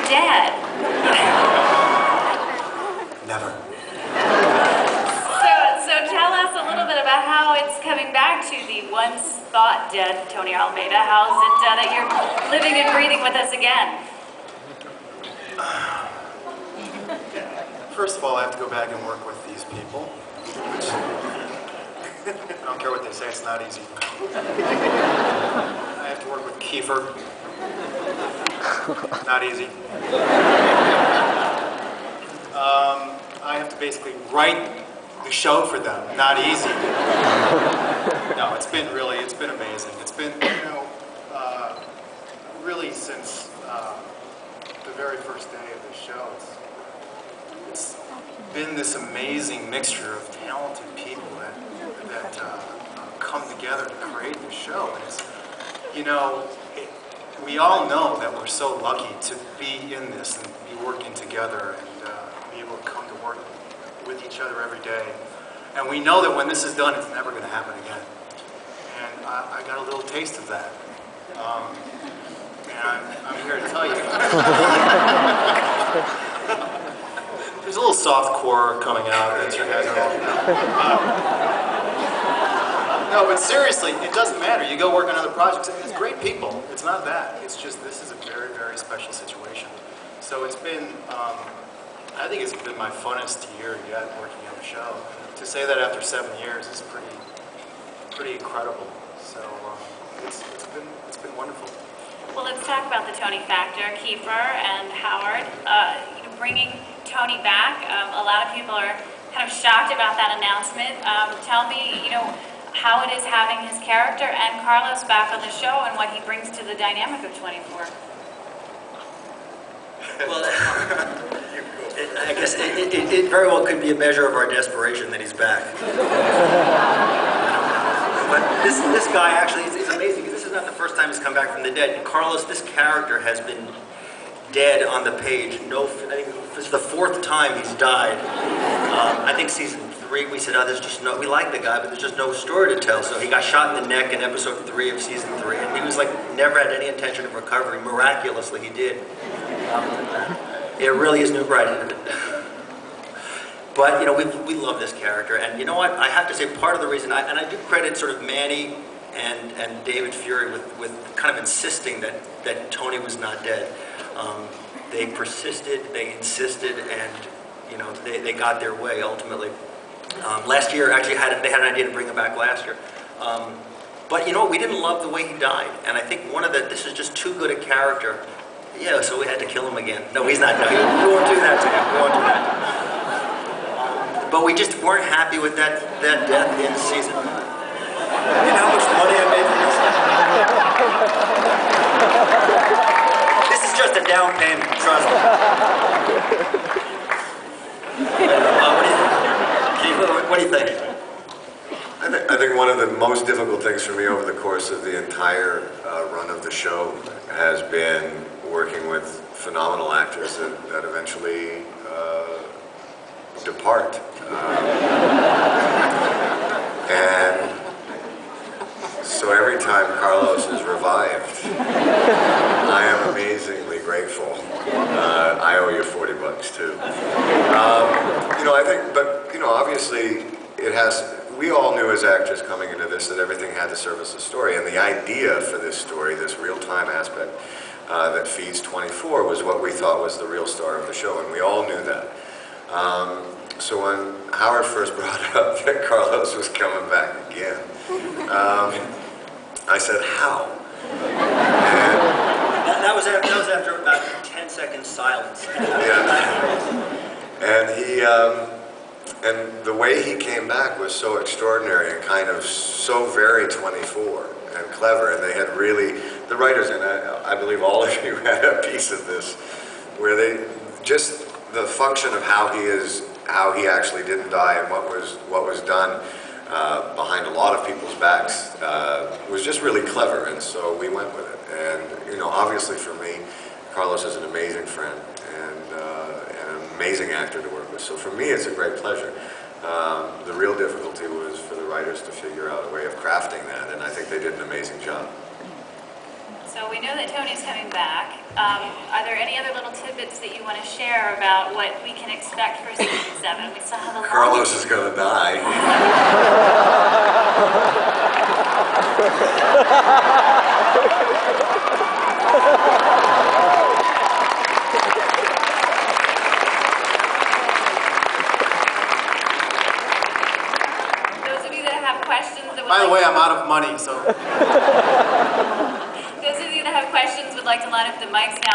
dad. Never. So tell us a little bit about how it's coming back to the once thought dead Tony Almeida. How's it that you're living and breathing with us again? First of all, I have to go back and work with these people. Which, I don't care what they say, it's not easy. I have to work with Kiefer. Not easy. I have to basically write the show for them. Not easy. No, it's been amazing. It's been, really since the very first day of the show, it's been this amazing mixture of talented people that come together to create the show. And it's, we all know that we're so lucky to be in this and be working together and be able to come to work with each other every day. And we know that when this is done, it's never going to happen again. And I got a little taste of that. And I'm here to tell you. There's a little soft core coming out that you guys are all no, but seriously, it doesn't matter. You go work on other projects. It's great people. It's not that. It's just this is a very, very special situation. So it's been, I think it's been my funnest year yet working on the show. To say that after 7 years is pretty incredible. So it's been wonderful. Well, let's talk about the Tony factor. Kiefer and Howard, bringing Tony back. A lot of people are kind of shocked about that announcement. Tell me, how it is having his character and Carlos back on the show and what he brings to the dynamic of 24. Well, I guess it very well could be a measure of our desperation that he's back. But this guy actually is amazing, because this is not the first time he's come back from the dead. Carlos, this character has been dead on the page. I think this is the 4th time he's died. I think season 3 we said, we like the guy, but there's just no story to tell. So he got shot in the neck in episode 3 of season 3, and he was never had any intention of recovery. Miraculously, he did. It really is new bright. But we love this character, and you know what? I have to say, part of the reason, and I do credit sort of Manny and David Fury with kind of insisting that Tony was not dead. They persisted, they insisted, and they got their way ultimately. Last year, actually, they had an idea to bring him back last year. But we didn't love the way he died, and I think this is just too good a character. Yeah, so we had to kill him again. No, he's not. No, we won't do that to him. We won't do that. But we just weren't happy with that death in season. You know how much money I made from this? This is just a down payment, trust me. What do you think? I think one of the most difficult things for me over the course of the entire run of the show has been working with phenomenal actors that eventually depart. And so every time Carlos is revived, I am amazingly grateful. I owe you $40 too. I think, but obviously we all knew as actors coming into this that everything had to serve as a story, and the idea for this story, this real-time aspect that feeds 24, was what we thought was the real star of the show, and we all knew that. So when Howard first brought up that Carlos was coming back again, I said, how? And that was after about 10 seconds silence. Yeah. And and the way he came back was so extraordinary and kind of so very 24 and clever. And they had really, the writers, and I believe all of you had a piece of this, where they just the function of how he actually didn't die and what was done behind a lot of people's backs was just really clever, and so we went with it. And obviously for me, Carlos is an amazing friend and an amazing actor to work with. So for me, it's a great pleasure. The real difficulty was for the writers to figure out a way of crafting that, and I think they did an amazing job. So we know that Tony's coming back. Are there any other little tidbits share about what we can expect for season 7? We still have a lot. Carlos is going to die. Those of you that have questions that would By the like way, I'm out of money, so. those of you that have questions would like to line up the mics now.